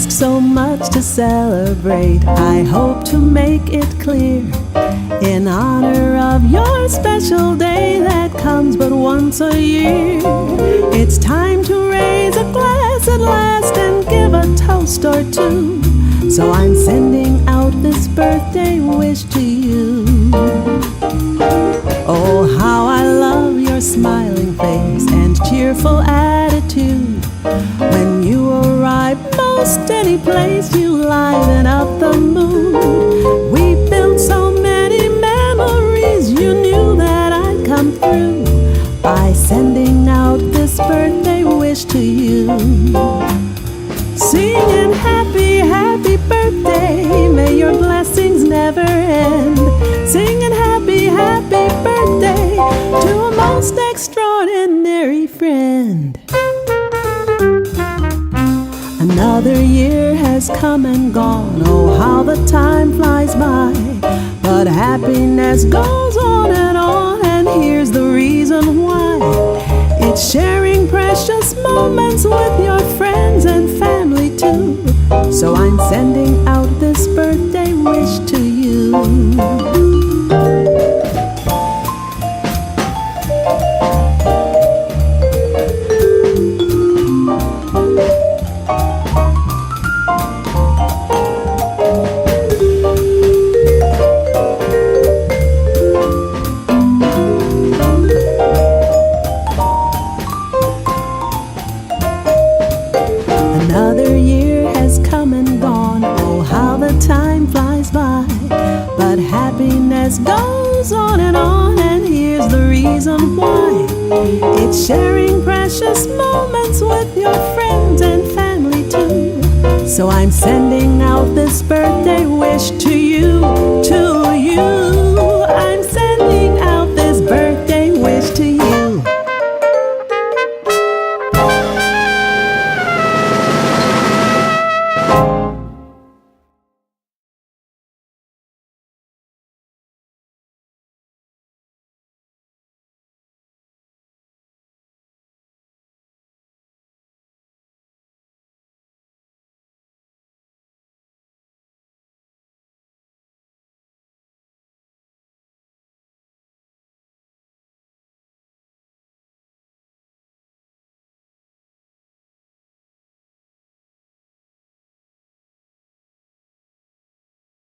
asked so much to celebrate. I hope to make it clear, in honor of your special day that comes but once a year. It's time to raise a glass at last and give a toast or two. So I'm sending out this birthday wish to you. Oh, how I love your smiling face and cheerful attitude. When you arrive, most any place, you liven up the mood. We built so many memories, you knew that I'd come through by sending out this birthday wish to you. Singing happy, happy birthday, may your blessings never end. Singing happy, happy birthday to a most extraordinary friend. Another year has come and gone, oh how the time flies by. But happiness goes on, and here's the reason why. It's sharing precious moments with your friends and family too. So I'm sending out this birthday wish to you. Another year has come and gone, oh how the time flies by. But happiness goes on, and here's the reason why. It's sharing precious moments with your friends and family too. So I'm sending out this birthday wish to you.